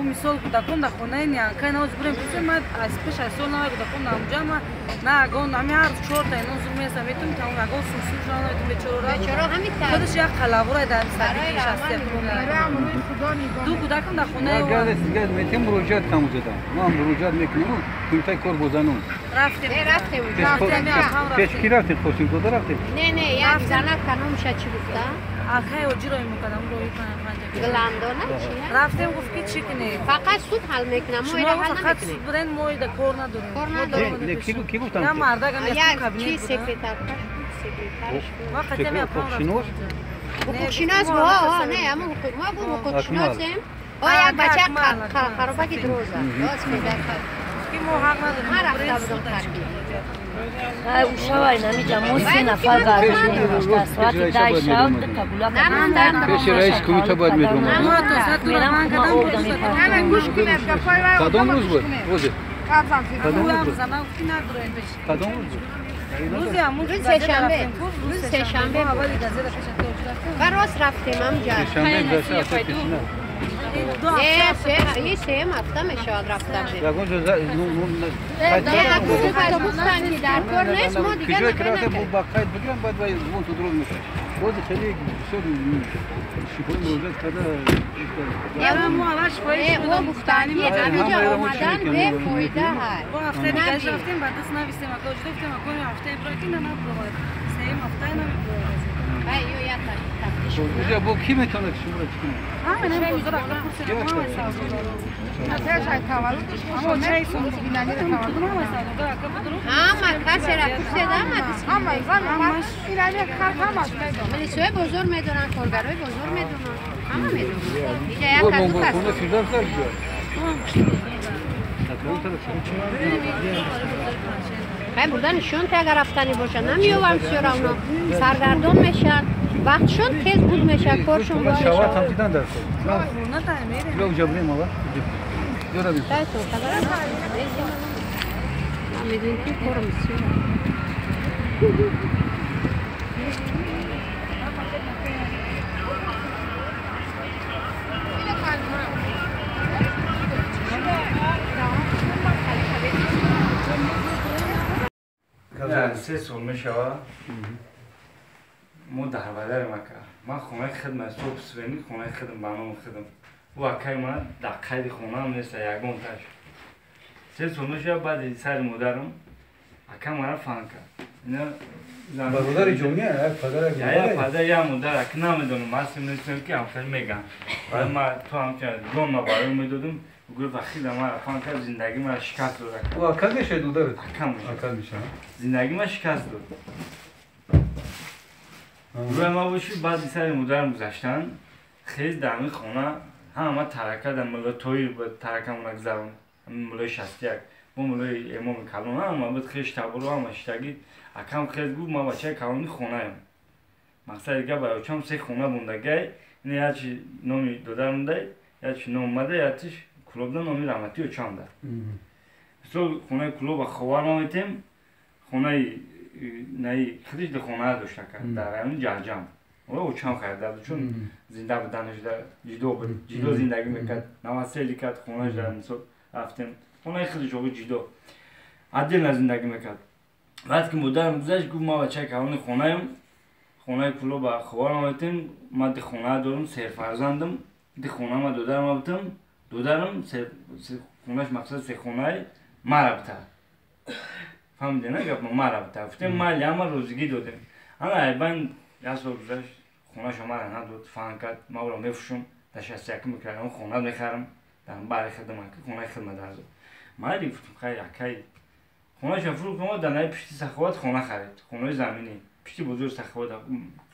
مثال کودکان در خانه نیانکای نواز بریم بسیم من از پیش از سال نوی کودکان نامجا نه اگان نمی هر چهار تا اینان زور میستم میتونم که اون اگان سوسو جان نویتون بیچاره خودش یک قلابور در سری پیش از دو کودکان در خانه اگر دیگه میتیم مراجعت کنم زدم ما هم مراجعت میکنیم کومتای کار بزنون رفتیم پیش کی رفتید خوشین کجا رفتید نه یک زنه کنم شد چی گفته آخه اوجی روی میکنم روی گلاندانه چیه؟ رفتیم گفت که چی کنی؟ فقط سود حل میکنم ما ایره حل فقط سود بدین ما ایده کار نداریم کی گفتم نه مرده گم یک کابینت چی بودن سکرتر وقتی هم حقوقشناس حقوق شناس ها نه اما ما بود حقوق شناسیم یک بچه خرابه که دروزه راست میده که ما حق نداریم ما رفته بودم تربیه او شوای نمیجا مو 3 نفر گردونی داشته ساعت 10 شب قبولا کردن پیش رئیس کمیته باید میدونم ما تو ساعت دو رمان کردم نه گوش کنید کفای کدام روز بود روز کدام روز زمان کی نداریم پیش کدام روز بود روزی همون روز سه‌شنبه روز سه‌شنبه اولی گازه پیش تو و راست رفتیم همجا شنبه درس اصلا پیش نه یه سه هفته میشد رفتم یکون جو نه اتوبوس تنگی در کار نیست ما دیگه کجا کرده بود با قید بگیرم بعد باید اون تو درست میشه روز خیلی بسیار شکر موجود کرده یا ما اولش پایش او گفتن که همینجا آمدن به فایده هست با هفته دیگه رفتیم بعد از نویسیم اگه گفتیم اگه هفته برای نه نبود سه هفته نبود یا یا تفتیش اونجا با کی میتونه شما کنه همین بزرگ کرد ما حساب نه چای تولدش اما چای سوم بینانی تولد ما حساب کسی را کسی دامد اما ایوان ایرانی خرد همش میدونم ملیسوی بزرگ میدونن کارگرای بزرگ میدونن همه میدونن دیگه یک از دو خونه فیزار کرد خیلی بودنشون که اگر رفتنی باشن نمیوان سیارا اونا سرگردان میشن وقتشون تیز بود میشه کارشون باشه شوات هم دیدن در کار یا جبریم آقا جورا بیم میدونی که کار میسیون سه سال میشوه ما در بدر مکه من خونه خدمت صبح سوینی خونه خدم بانام خدم و اکی من در قید خونه هم نیست یکون تاش سه سال میشوه بعد سر مادرم اکی من فهم کرد اینا برادر جمعیه پدر یا پدر یا مادر اکی نمیدونم ماسی نیستم که همسر میگن بعد ما تو هم که جون نباید میدادم گفت وقتی ما فهم کرد زندگی ما شکست داد و اکل میشه دودر اکل میشه زندگی ما شکست داد روی ما باشید بعد سر مادرم گذاشتن خیز در همین خونه همه ترکه در ملای توی بود ترکه مونک زرون ملای شستیک با ملای امام کلون هم بود خیش تبرو هم اشتگی اکم خیز گفت ما بچه کلونی خونه هم مقصد دیگه باید چم سه خونه بوندگه این یا چی نامی دادر مونده یا چی نام مده یا چیش کلوب ده نامی رحمتی و چم ده سو خونه کلوب خواه نامیتیم خونه نه خودش در خونه داشته کرد در همین جهجم او چم خرده چون زنده بودنش در جدو زندگی میکرد نواسیلی کرد خونهش در مثل رفتیم خونه خودش او جدو عدل زندگی میکرد بعد که مادرم گذشت گفت ما بچه کلون خونه کلو با خوار آمدیم ما در خونه دارم سه فرزندم در خونه ما دودرم آمدیم دودرم خونهش مقصد سه خونه ما ربطه فهمیدی نه گفت ما رفته گفتیم ما لیام روزگی دادیم اما ایبان یک سال گذشت خونه شما را نداد فهم کرد ما رو میفروشم در 61 میکردم خونه میخرم در برای خدمت خونه خدمت درزد ما دیگه خیلی اکی خونه شما فروختم در نای پشتی سخوات خونه خرید خونه زمینی پشتی بزرگ سخوات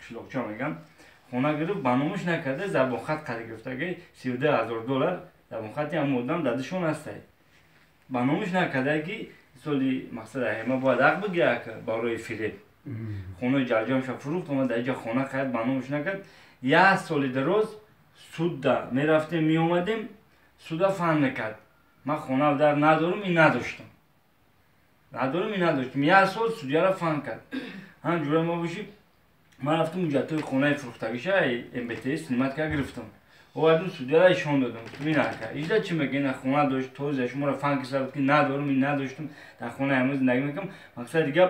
شلوکچا میگن خونه گرفت بانومش نکرده زبان خط قد گرفته $32,000 زبان خطی هم مدام دادشون هسته بانومش نکرده سالی مقصد همه باید حق بگیره که برای فریب خونه جرجامش فروخت اومد در اینجا خونه خرید بانومش نکرد یک سالی در روز سود ده میرفتیم میومدیم سودا فهم نکرد من خونه در ندارم این نداشتم ندارم این نداشتم. یه سال سودیا را فهم کرد. هم جوره ما باشی من رفتم اونجا توی خونه فروختگیش MBT سینمات که گرفتم. اومدم سودیا را ایشان دادم. این نکرد. ایجاد چی میگه نه خونه داشت توزش ما را فهم کرد که ندارم این نداشتم. در خونه امروز زندگی میکنم. مقصد دیگه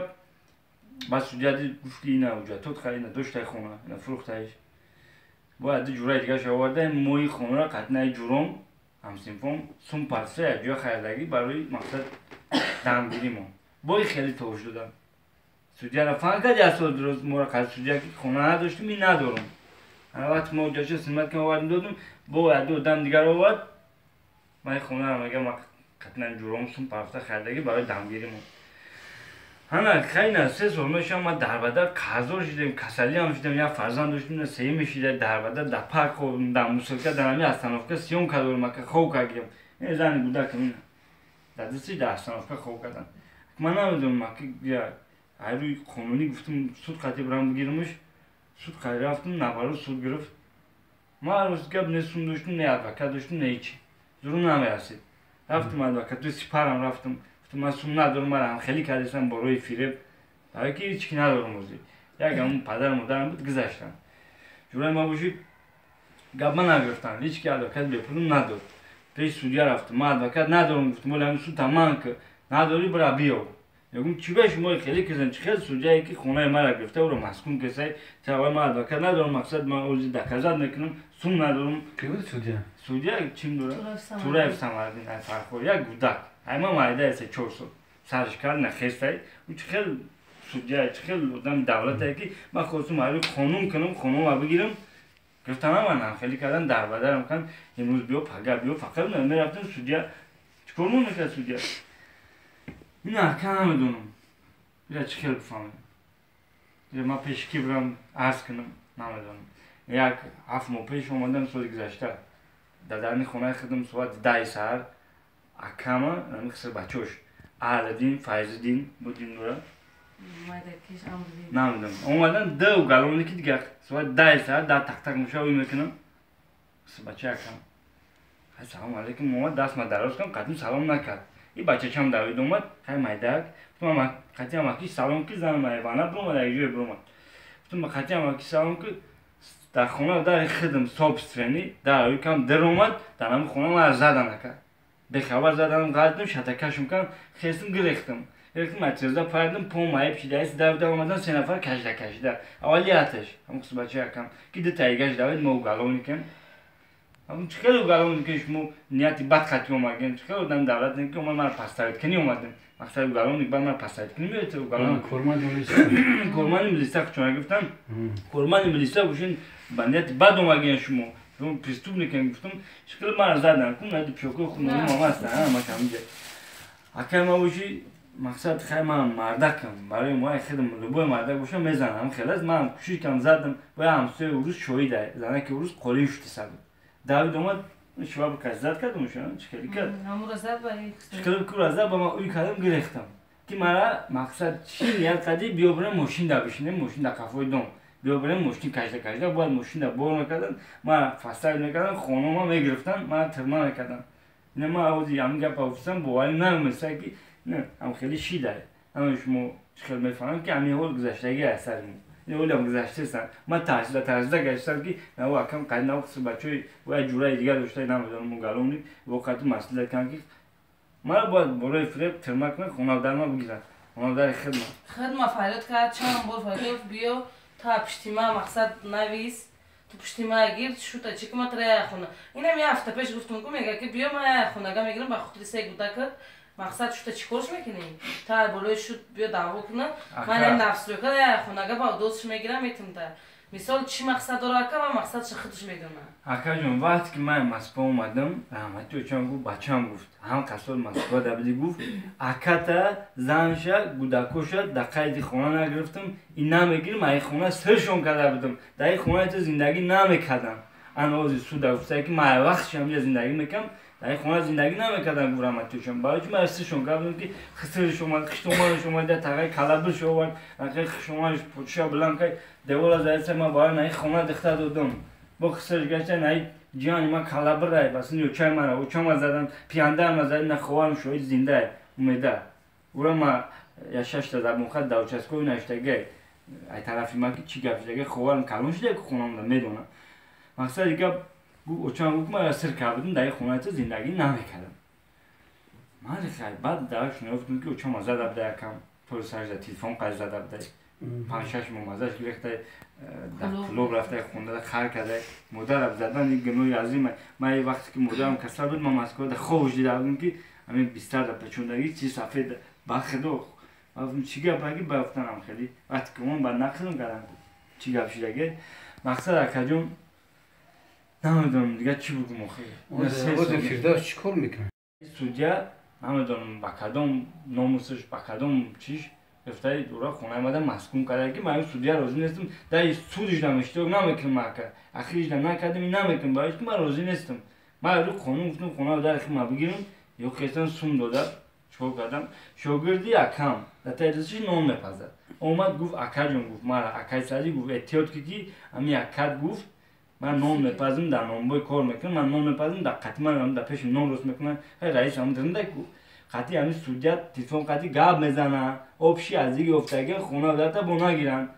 بس سودیا گفتی اینا اونجا تو خیلی نداشت خونه نه فروختگیش. باید جوره دیگه شاورده موی خونه را قطعه جورم همسینفون سوم پرسه یا خریدگی برای مقصد دمگیری ما بای خیلی توش دادم سودیا را فهم کرد یه سال درست ما را قد سودیا که خونه نداشتیم این ندارم وقت ما جاشه سیمت که آوردیم دادم باید دو دم دیگر آورد من خونه را مگه قطعا جورم سوم پرسه خریدگی برای دمگیری ما همه خیلی نه 3 سال میشم ما در بدر کازور شدیم کسلی هم شدیم یا فرزند داشتیم نه سه میشیده در بدر در پارک و در موسیقی در همی استانوفکا سیون کادور ما که خوب کردیم این زنی بوده که من در دستی در استانوفکا خوب کردن من نمیدونم ما که بیا روی قانونی گفتم سود قطعی برام بگیرمش سود قطعی رفتم نبارو سود گرفت ما روز گب نه سود داشتم نه ادوکات داشتم نه هیچی زورم نمیرسید رفتم ادوکات تو سپارم رفتم من سوم ندارم من خیلی کردستم باروی فیرب برای که هیچ کی ندارم موزی یک همون پدر مادرم بود گذاشتن جوره ما باشید گپ من نگرفتن هیچ کی ادوکات بپرون نداد پیش سودیا رفتم من ادوکات ندارم گفتم ولی همین سود تمام که نداری برا بیا میگم چی به شما خیلی کسان چه خیلی سودیایی که خونه ما را گرفته و رو مسکون کسای تا ما ادوکات ندارم مقصد من اوزی دکازات نکنم سوم ندارم کی بود سودیا چیم داره تورا افسامردین فرخور یک گودک اما مایده است 4 سال سرش کرد نخسته و چه خیلی سودیا چه خیلی آدم دولته که من خواستم برای خانوم کنم خانوم رو بگیرم گفتم من خیلی کردن در بدرم کن امروز بیا پگاه بیا فقط نمیرفتم سودیا چیکار میکنه سودیا نه که نمیدونم یا چه خیلی بفهمم ما پیشکی برم عرض کنم نمیدونم یک 7 ماه پیش اومدم سال گذشته در خونه خودم ساعت 10 ساعت اکاما نمیخواد بچه‌ش علدین فایزدین بودیم نورا نمیدونم اومدن دو گالونی که دیگه ساعت 10 ساعت در تک تک مشاوی میکنم بچه اکام سلام علیکم محمد دست ما دراز کنم قدیم سلام نکرد این بچه چم دوید اومد خیلی مایدک گفتم ما خاطی هم کی سلام کی زنم ایوانه بروم در یه بروم گفتم ما خاطی هم کی سلام کی در خونه در خدم صبح استرانی در یکم در اومد در هم خونه ما زدن نکرد به خبر زدم قدم شتکشم کردم خستم گرفتم مترزا پردم پوم مایب شده است در اومدن 3 نفر کشیده اولیاتش هم خصوص بچه کم کی ده تایگاش داوید مو گالونی کن هم چخیلی گالونی کش مو نیاتی بد خاطی اومدن چخیلی دم دولت نکی اومد من پاستایت کنی اومدن مقصد گالونی بعد من پاستایت کنی میاد تو گالون کورمان ملیسا چون گفتم کورمان ملیسا بوشین بندیت بد اومدن شما چون پرستوبنیکن گفتم چخیلی من زدن کن ندی پیوکو خونم ما است ما کمیجه اکر ما بوشی مقصد خیلی من مردکم برای ما خیلی لبوی مردک باشم میزنم خیلی از من کوشش کردم زدم و همسایه روز شویده زنه که روز قلی شدی سر داوید اومد شواب کش زد کردم شون چکلی کرد همون را زد برای چکلی کور زد با ما اوی کردم گرفتم که مرا مقصد چی نیت کردی بیا برم ماشین دا بشینه ماشین دا کافوی دوم بیا برم ماشین کشیده باید ماشین دا بور میکردن ما فاستاگ میکردن خانوما میگرفتن ما ترما میکردن نه ما اوزی هم گپ افتادم بوایی نمیشه که نه هم خیلی شیده اما شما خیلی میفهمم که همین حال گذشتگی اثر می نه اولم گذشته است ما تازه گشتم که نه واقعا قد نوقت بچه‌ای و جورای دیگه داشته نمیدونم مگالونی وقتی مسئله کن که ما باید برای فریب ترمک نه خونه در ما بگیرن خونه در خدمت فریاد کرد چند بار فریاد بیا تا پشتیما مقصد نویس تو پشتیما گیر شو تا چی که ما تریا خونه اینم یه هفته پیش گفتم که میگه که بیا ما خونه‌گا میگیرم با خاطر سه گودا کرد مقصد شو تا چیکارش میکنی تا بالای شو بیا دعوا کنه من این نفس رو که خونه‌گا با دوستش میگیرم میتونم تا مثال چی مقصد داره که و مقصد خودش میدونه اکا جون وقتی که من مسکو اومدم رحمتی چون گفت بچه‌ام گفت هم کسال مسکو دبلی گفت اکا تا زنش گوداکوش در قید خونه نگرفتم این نمیگیرم این خونه سرشون کرده بودم در این خونه تو زندگی نمیکردم انوزی سود افتاد که من وقت شام زندگی میکنم در این خونه زندگی نمیکردم رحمتی چون برای چه مرسشون کردم که خسر شما در تغییر کلابر شو اگه شما پوچا بلند که دیوار از ایسه ما باید نه خونه دخته دادم با خسر گشته نه جان ما کلابر رای بس نیو چای مرا و چما زدن پیانده ما زدن نه خوام شوید زنده اومده ورما یا 6 تا زبون خط در چسکوی نشتگه ای طرفی ما که چی گپ شده خوارم کلون شده که خونم میدونم مقصد دیگه اوچان گفت ما سر کردم در خونه تو زندگی نمیکردم ما خیلی بعد درش نگفتم که اوچان مزه دبده یکم طور سرش تلفن قرض دبده 5-6 مزهش گرفته در کلوب رفته خونده خر کرده مادرم زدن این گنوی عظیمه من یه وقتی که مادرم کسر بود من مسکو در خوش دیدم که همین بیستر در پچوندگی چی سفید بخدو چی گپ بگی بافتنم خیلی وقتی که من بعد نقصم کردم چی گپ شده مقصد اکجون نمیدونم دیگه چی بگم آخه اوز فردوس چیکار میکنه سودیا نمیدونم با کدوم ناموسش با کدوم چیش گفته دورا خونه اومدم مسکون کرده که من سودیا راضی نیستم در سودش نمیشته نمیکنم ماکر اخیرش نمیکردم این نمیکنم باید که من راضی نیستم من رو خانم گفتم خونه در اخیر ما بگیرم یا کسان سوم داده چیکار کردم شاگردی اکم در تدریسش نام میپذیر اومد گفت اکا جون گفت من اکای سازی گفت احتیاط کی امی اکاد گفت من نام میپذیرم در نامبوی کار میکنم من نام میپذیرم در قطعه من در پیش نام روز میکنم رئیس هم درنده کو قطعی همین سودیت تلفن قطعی گاب میزنه آبشی از دیگه افتاده خونه داده با نگیرن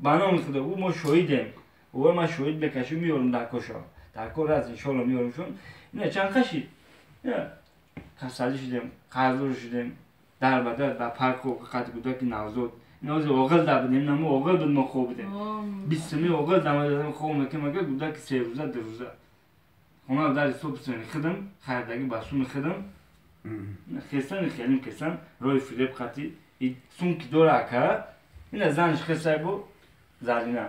بنا میخوده او ما شهیدیم او ما شهید بکشیم میارم در کشا در کار از انشالله میارمشون اینه چند کشید کسالی شدیم قرضور شدیم در بدر در پارک و قطع کودکی نوزاد نوز اوغل دا بدیم نمو اوغل بود ما خوب بودیم 20 سمی اوغل دادم خوب میکنم مگه کودکی 3 روزه 2 روزه خونه در صبح سنی خدم خردگی باسون خدم خیستن خیلیم کسان روی فریب خطی سون کی دور اکا این زنش خسای بو زالینا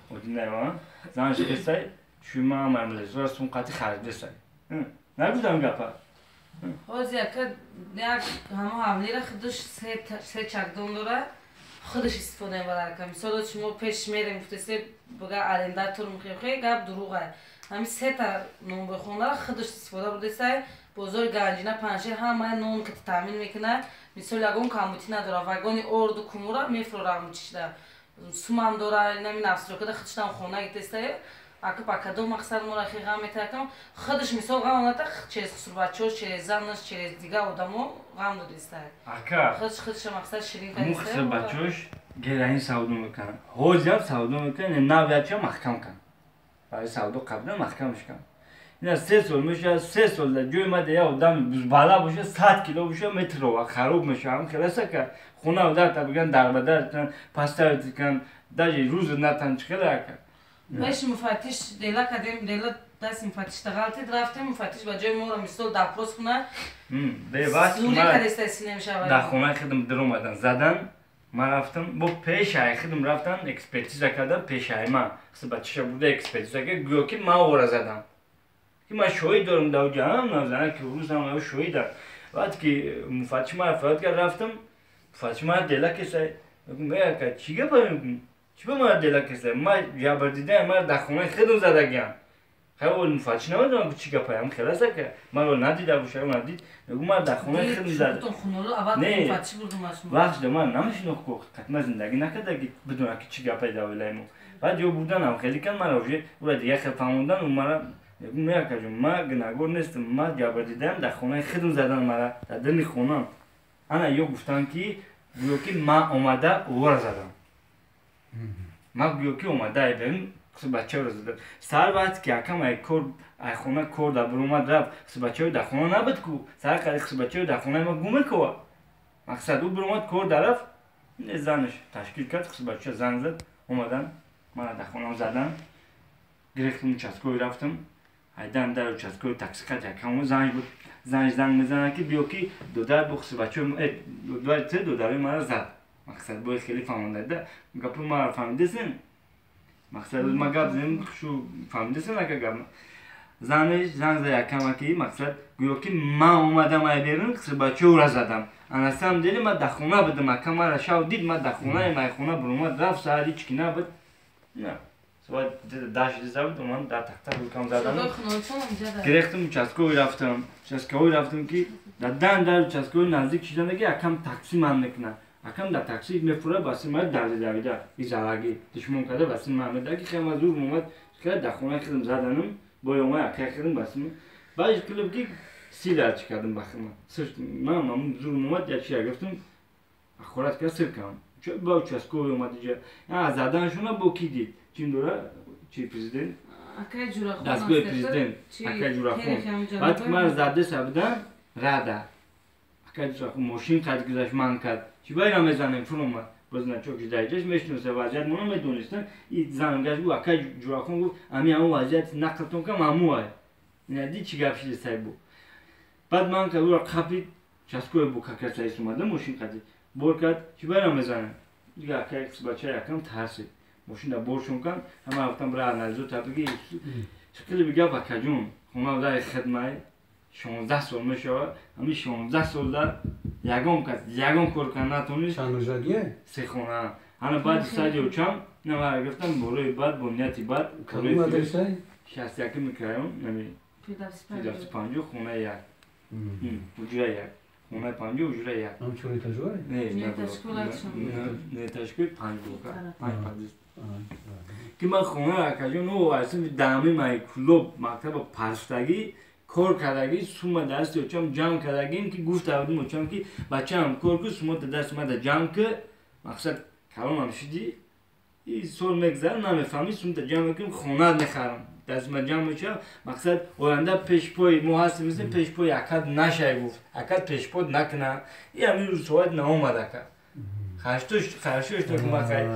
اودینه ما زنش خسای شما معامله سون قطی خرج بسای نگفتم گپا از یک همه حمله را خودش سه چکدون داره خودش استفاده می‌بره که مثلا شما پیش میریم گفته بگه آرنداتور میخوای گپ دروغه همین سه تا نون بخونه را خودش استفاده برده سای بازار گنجینه پنجشیر همه نون که تامین میکنه مثلا یگون کاموتی نداره واگون اردو کومورا میفروره میچیده سومم داره نمی نفس رو که خودش خونه گیتسته اگه پاکدو مقصد مرا خیلی میترکم خودش مثال غم نمی‌ده چیز خسرو بچه‌ش چیز زنش چیز دیگه آدمو غم دادیسته اکا خودش مقصد شیرین کنه خسرو بچه‌ش گرایی سعودو میکنه هوجم سعودو میکنه نویاچه محکم کن برای سعودو قبلا محکمش کن اینا 3 سال میشه 3 سال در جوی مده یا آدم بالا باشه 100 کیلو باشه متر و خراب میشه هم خلاصه که خونه در تا بگن در بدر پاستا کن در روز نتن چخلا کن باش مفتش دیلا کدیم دیلا دست مفتش تغالطی رفتیم مفتش با جای ما رو مثل داپروس خونه به واسه ما در خونه خودم در اومدن زدن ما رفتم با پیش های خودم رفتن اکسپرتیزا کردم پیش های ما خب بچه‌ها بوده اکسپرتیزا که گویا که ما اورا زدم که ما شوی دارم داو جام نمی‌دونم که روز هم شوی دارم وقتی که مفتش ما فرات کرد رفتم مفتش ما دیلا کسای میگم که چیگه باید چی به ما دیلا کسی ما جابر دیدم ما در خونه خودم زدگیم خیلی مفتش نمیدونم چی گپایم خلاصه که ما رو ندیده باشم ندید میگم ما در خونه خودم زدم نه وقت من نمیشنم که قطعا زندگی نکرده که بدون که چی گپای داویلایمو بعد جو بودنم خیلی کم من روی اون دیگه خیلی فهمیدن اون مرا میگم که ما گناهگار نیستم ما جابر دیدم در خونه خودم زدن مرا در دل خونم انا یو گفتن که ما اومده ور زدم ما گویا که اومده بریم خب بچه رو زدن سر وقت که یکم ای خونه کور در برومد رفت خب بچه در خونه نبود کو سر قدر خب بچه در خونه ما گومه کو مقصد او برومد کور در رفت زنش تشکیل کرد خب بچه زن زد اومدن ما در خونه زدن گرفتم چسکوی رفتم ایدن در چسکوی تاکسی کرد یکم زنش بود زنش زنگ میزنه که بیا که دو در بخص بچه دو دره ما زد مقصد باید خیلی فهمونده ده گپ ما فهمیدین مقصد ما گپ زن شو فهمیدین اگه گپ زنش زنگ زد یکم که مقصد گویا که ما اومدم ایران خب بچه رو زدم انا سام دیدی ما در خونه بودم کاملا شاو دید ما در خونه ما خونه برومد رفت ساعتی چکی نبود نه سواد داش دیزاود من در تخت کم زدم گرفتم چسکوی رفتم که در چسکوی نزدیک شدن که یکم تاکسی من نکنه اکم در تاکسی میفوره باسی ما در دویده ایزالگی دشمن کرده باسی محمد که خیلی زور اومد که در خونه خودم زدنم با اومد که خودم باسی بعد کلوب که سیلر چکردم بخمه سرت من زور اومد یا چی گفتم خورد که سر کنم چه با چسکوی اومد اینجا از زدنشون با کی دید چین دوره چی پرزیدنت اکای جوراخون دستگاه پرزیدنت اکای جوراخون بعد که من زده سبودم رده اکای جوراخون ماشین قد گذاشت من کرد چی باید هم بزنیم چون اومد بازنه چوکش دایجش میشنوسه وضعیت منو میدونستن این زنگاش او اکای جوراخون گفت امی همون وضعیت نقلتون کنم همون ندی چی گپ شده سای بود بعد من که او را قپید چسکوی بو ککر سایست اومده ماشین قدید بور کرد چی باید بزنه دیگه اکای بچه یکم ترسید ماشین دا برشون کن همه گفتم برای نزدو تا بگی شکلی بگه بکه جون خونه در خدمه 16 سال میشه همین 16 سال در یگم کار کن نتونید چند روزگیه؟ 3 خونه هنه بعد سایدی اوچم نمه گفتم بروی بعد بنیتی بعد کدوم مدرسه؟ 61 میکرایم نمی پیداست 50 خونه یک حجره یک خونه 50 حجره یک هم چوری تجوره؟ نه تشکیل 5 بوکا 5 که من خونه را کجون او اصلا دامی مای کلوب مکتب پرستگی کار کردگی سوم دست اوچم جمع کردگیم که گفت بودم اوچم که بچه هم کار که سوم دست ما جمع که مقصد کلام هم شدی این سال مگذر نمیفهمی سوم جمع کنیم خونه نخرم دست ما جمع میشه مقصد آینده پیش پای مو هستیم مثل پیش پای اکد نشه گفت اکد پیش پای نکنه این همین روز سواد نامده که خرشوش تو ما خیلی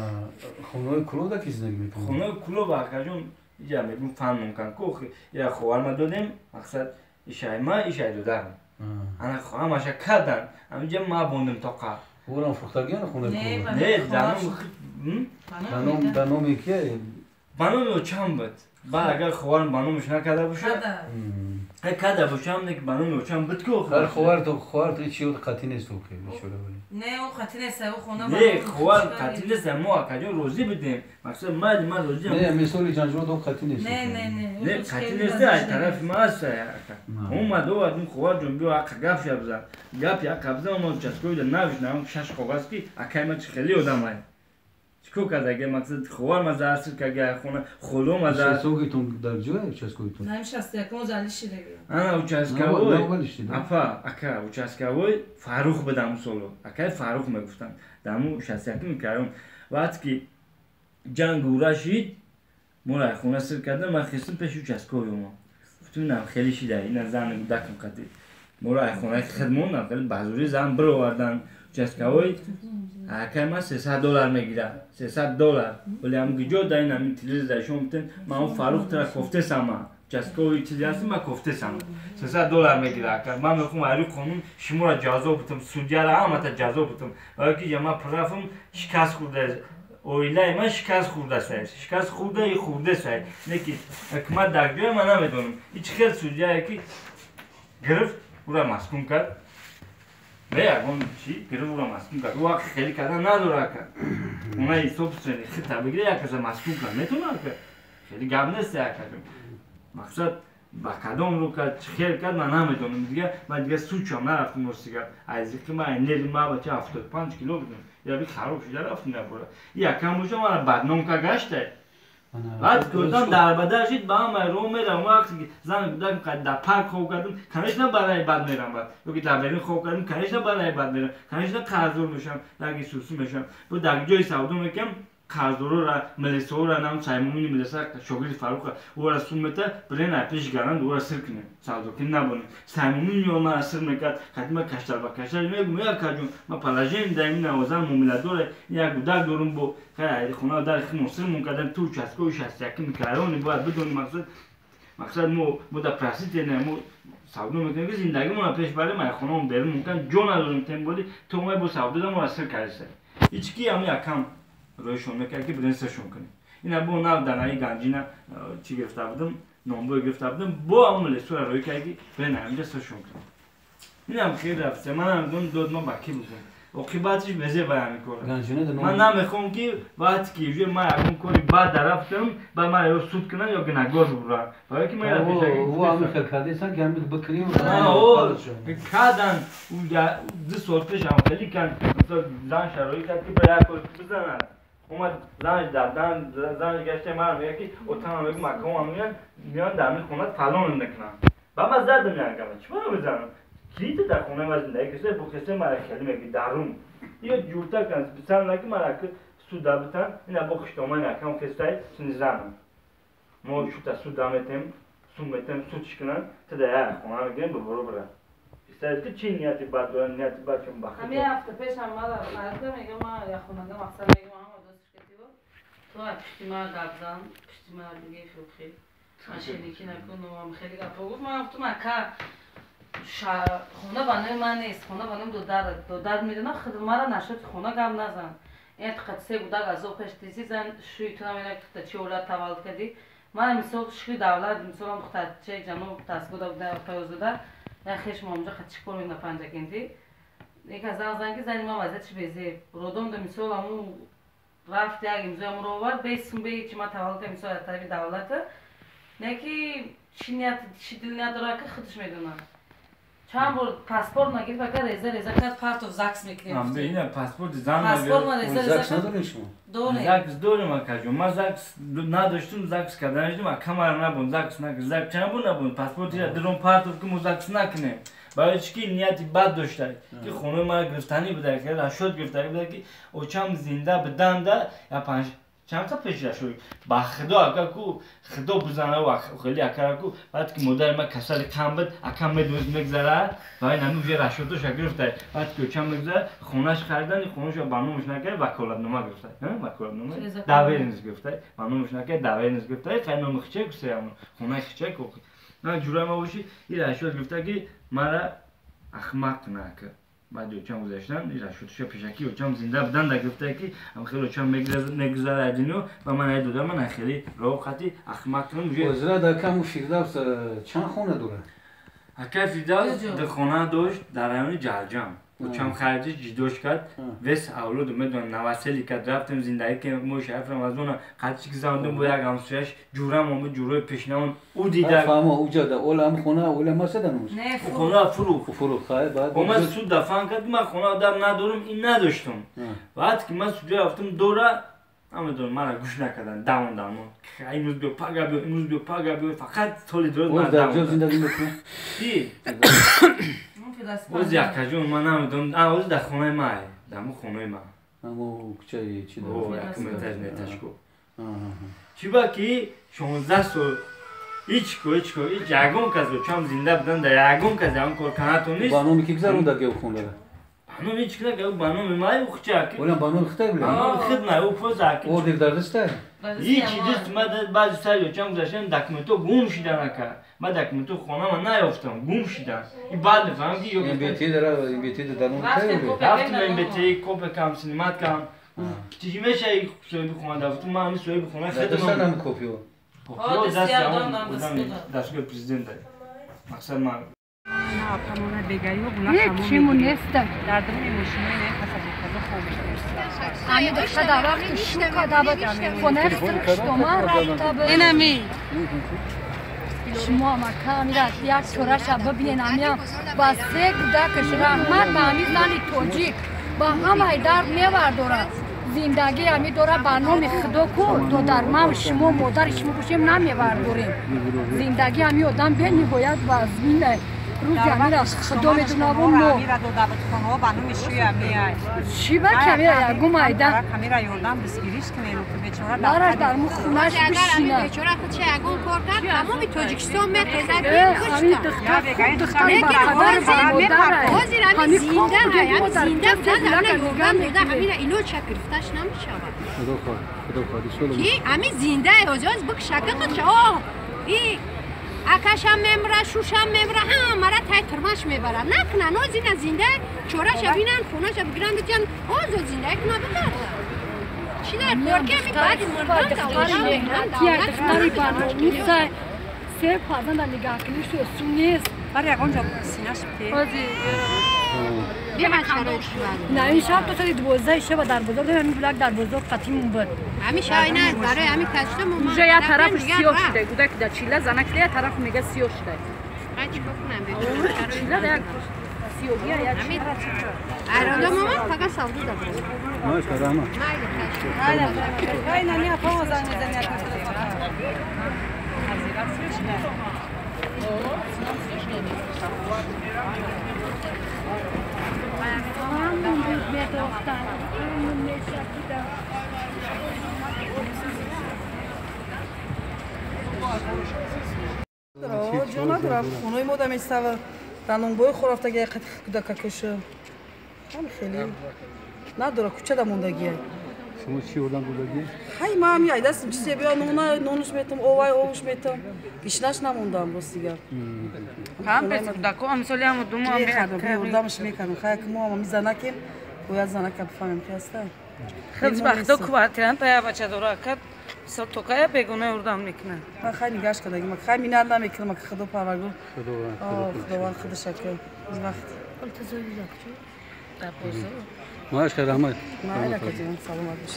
خونه کلو دا کی زندگی میکنه؟ خونه کلو با کجون اینجا میگم فهم میکنم که یا خوار ما دادیم مقصد ایشای ما ایشای دادم انا خواهم اشا کردن همینجا ما بوندم تا قبل اونم فروختگی خونه کلو؟ نه دانومی کیه؟ بانومی چند بود بعد اگر خوارم بانومش نکرده باشه کده باشم نه که بانومی چند بود که خوار تو چی بود قطعی نیست تو که بشوره ولی نه او قطعی نیست او خونه نه خوار قطعی نیست ما کجا روزی بدیم مقصد ما روزی نه مثالی جنجو دو قطعی نیست نه قطعی نیست از طرف ما است اون دو آدم خوار جون بیو اق گپ شبزن گپ یا قبضه ما چسکوی در نوش نام شش کاغذ کی اکای ما خیلی آدمای چیکو کرده مقصد خوار مزه است که اگه خونه خلو مزه است چسکویتون در جوه چسکویتون نه شست یکم زالی شده انا چسکوی افا اکا چسکوی فاروق بدم سولو اکای فاروق میگفتن دمو شست یکم میکردم وقتی که جنگ اوراشید مولا خونه سر کردم من خستم پیش چسکوی ما گفتم خیلی شیده این زن دکم قدی مولا خونه خدمون خیلی بازوری زن برو وردن چسکوی اکای ما $300 میگیره $300 ولی هم گیجو داین همین تلیز داشتم میتن ما اون فاروق ترا کفته ساما چسکوی چیزی هستی ما کفته ساما $300 میگیره اکای من میخوام علی قانون شما را جازو بودم سودیا را هم تا جازو بودم ولی که ما پرافم شکست خورده اویلای من شکست خورده است شکست خورده است نه که حکومت درگیر من نمیدونم هیچ خیلی سودیا که گرفت او را مسکون کرد نه اون چی گرفت او را مسکون کرد او خیلی کردن نداره که اونها حساب سنی خیلی بگیره یک از مسکون کرد میتونه که خیلی گپ نیست مقصد با کدام رو کرد خیلی کرد من نمیدونم دیگه من دیگه سوچم نرفتم مرسیگر از اینکه من نیل ما بچه 75 کیلو بودم یا بی خراب شده رفتم نبوده یکم باشم من بدنام که گشته بعد کردم در بدر شید با هم رو میرم وقتی که زن بودم که در پارک خوب کردم کنیش نه برای بد میرم بعد یا که در برین خوب کردم کنیش نه برای بد میرم کنیش نه قرضور میشم درگی سوسی میشم و در جای سعودو میکنم قرضورو را ملیسو را نام سایمونی ملیسا شغلی فاروق او را سومته برای نپیش گرند او را سر کنه سعودو که نبونه سایمونی یا ما سر میکرد خدمه کشتر با کشتر میگم یا کجون ما پلاژین دایمی نوازن مومیلادور یک گودک دورم با خیلی خونه در خیلی مسلم مکردم تو چسکوی شست یکی میکردم باید بدون مقصد مو در پرسیت نه مو سعودو میکنیم که زندگی مون پیش بره ما خونه هم بریم ممکن جون نداریم تنبولی تو ما با سعودو دارم را سر کردیم هیچ کی هم یکم روشون میکرد که برنسشون کنیم اینا با نام دنایی گنجینا چی گرفته بودم نامبر گرفته بودم با عمل سوره روی کردی برن همینجا سرشون کنیم اینم خیلی رفته من هم دود ما باکی بودم عاقبتش بزه بیان میکنم من نمیخوام که وقتی که ما اون کاری بعد رفتم با ما یا سود کنن یا گناهگار بودن برای که من او هم خیلی کردیسن که همین بکریم کردن او 2 سال پیش هم خیلی کن زن شرایی کرد که برای کار بزنن اومد زنش دادن زنش گشته من میگه که اتاق میگه مکام میان در می خونه فلان نکنن بابا زدم نگم چیکار بزنم کلیت در خونه ما زندگی کسی با کسی مرا خیلی میگی درون یا جورتا کنه بسیار نگی مرا که سودا بتن اینا با خشتومای نکم کسی سنزانم ما شو تا سودا متیم سومتیم سود چکنن تدایا خونه میگیم برو برا استاد که چی نیاتی باد دارن نیاتی باد چون باختی همین هفته پیش هم مادر فردا میگم ما یا خوننده مقصد میگم ما دوستش کتیو تو پشتی ما گابزن پشتی ما دیگه شوخی ماشینی که نکنم خیلی گپ گفت ما گفتم اکا خونه بانوی من نیست خونه بانوی دو در میدونم خود ما را نشد خونه گم نزن این قصه بوده غذا پشتی زن شویتونم اینا که چی اولاد تولد کردی من مثال شوی دولت مثلا دختر چه جنوب تاسگودا بوده پیوزوده یا خیش مامجا خدش کور مینا پنجا کندی یک از زنگی زنی ما وضعیتش بیزی رودم ده مثال همون رفت یک امضای همون رو آورد بیسون بی چی ما تولد که مثال از طرف دولت نکی چی دل نیت داره که خودش میدونن چند بار پاسپورت نگیری فقط ریزه کرد پارت و زاکس میکنیم به این پاسپورت زن پاسپورت ما ریزه زاکس ندارین شما دونه زاکس داریم اکاجو ما زاکس نداشتم زاکس کردن دیدم کامرا نبود زاکس زاکس چند بود نبود پاسپورت یا درون پارت که ما زاکس نکنیم برای چی نیتی بد داشته که خونه ما گرفتنی بوده که رشوت گرفتنی بوده که اوچام زنده بدم ده یا پنج چند تا پیش شوی با خدا اگر کو خدا بزنه و خیلی اکر کو بعد که مادر ما کسل کم بود اکم میدوز میگذره برای نمیشه رشوتش گرفته بعد که چند میگذره خونش خریدن خونش بانومش نکرد وکالت نامه گرفته وکالت نامه دعوی نیست گرفته بانومش نکرد دعوی نیست گرفته خیلی نمیخچه کسی خونه خچه کو نه جوره ما باشی این رشوت گرفته که مرا احمق نکرد بعد اوچام گذاشتن این رشوتش پیشکی اوچام زنده بدن دگرفته کی هم خیلی اوچام میگذره ادینو و من ای دودم من خیلی راحتی احمق نمیشه وزرا در کم فیردوس چند خونه داره اکر فیردوس در خونه داشت در رایون جرجم اوچام خارجی جدوش کرد وس اولاد میدون نواسلی که رفتم زندگی که مو شهر رمضان قدچی که زندم بود یک همسایش جورم اومد جوره پیشنهان او دیدم فهمه اوجا ده اولم خونه اولم مسدنوش نه خونه فروخت بعد اومد سود دفن کرد من خونه آدم ندارم این نداشتم بعد که من سوجا رفتم دوره اما دور مرا گوش نکردن دامون این روز بیا پاگا بیا فقط تولی درست من در جا زندگی میکنم چی؟ اوز یک کجون من نمیدونم اوز در خونه ما دمو خونه ما اما کچه چی داره؟ اوه یک منتج نتشکو چی با که 16 سال هیچ یگون کسی چم زنده بودن در یگون کسی هم کارکناتون نیست بانومی که گذارون در گیو خونه داره بانوم هیچ که گفت بانوم مای او خچه کی ولم بانوم خطه بله خدمت او فوزا کی او دیر دردسته هیچ چیزی ما بعضی سال چم گذاشتن دکمنتو گم شدن نکرد ما دکمنتو خونه ما نیافتم گم شدن این بعد فهمیدم که این بیتی داره این بیتی درون خیلی رفتم این بیتی کوپ کام سینمات کام چیزی میشه سوی بخونه دفتم ما همین سوی بخونه دستان خدمت هم کپیو دستگاه پرزیدنت مقصد ما هیچیمو نیستم در درون ماشینه نه پساجی خوب همین داشته در وقت شوکا دابد خونه شما رفته به اینمی شما مکان را یک چورش ببینین همین با سه گودکش رحمت به همین زنی توجیک با همه در میوردورد زندگی همی دوره برنامه خدا کو تو در ما و شما مادر شما باشیم نمیوردوریم زندگی همی آدم بینی باید و از این روز همی را خدا میدونه و مو Kamera do David Kono, banu mishuya miyay. چی با کمی یگم ایدن Kamera yoldan biskiriş kmelu ki beçora دارش در مو خونش بشینه بیچاره خود چه اگون کار کرد تمام تاجیکستان میاد همین دختری با خبر با مادره بازی همین زنده هم زنده بودن همین یوگم بوده همین اینو چه گرفتش نمیشود خدا خواهد کی همین زنده اجاز بک شکل چه آه ای اکشم میمره شوشم میمره مرا تای ترماش میبره نکنه نو زنده چورش بینن خونش بگیرن بجن آزاد زنده کنه بکرده چی در پرکه می بعد مردم دختری برنامه سه پازن در نگاه کنیش و سونیست Var ya gonca sinaş bitti. بیا شرایط شد نه این شب تو سری 12 شب در بزرگ همین بلاک در بزرگ قطعیمون بود همیشه اینه برای همین کشتم اونجا یه طرف سیاه شده گوده که در چیله زنکلی یه طرف میگه سیاه شده چی بکنم چیله در یک سیاهی یا همین اراده ماما فقط سعودی داره ماش کدامه وای نه نه پاو زنگ میزنی جا ندارم خونای ما دم استوا رنونبای خورافتگی کودک کشه خیلی نداره کوچه دا موندگیه شما چی آوردن بودگی؟ خیلی ما هم یه دستم چیزی بیا نونش میتم اوش میتم بیشنش نموندم بس دیگه هم پس کودکو امسالی هم دوم هم بیاردمش میکنم خیلی که ما هم میزنه که باید زنه که بفهمیم که هسته خیلی وقتا کوارتران تا بچه داره که سال توکای بگونه اردام میکنه من خیلی نگاش کردم من خیلی مینال نمیکنم که خدا پرورگو خدا خدا شکر از وقت انتظاری داشتی؟ ماش خیر احمد ما علاقه جان سلامت باش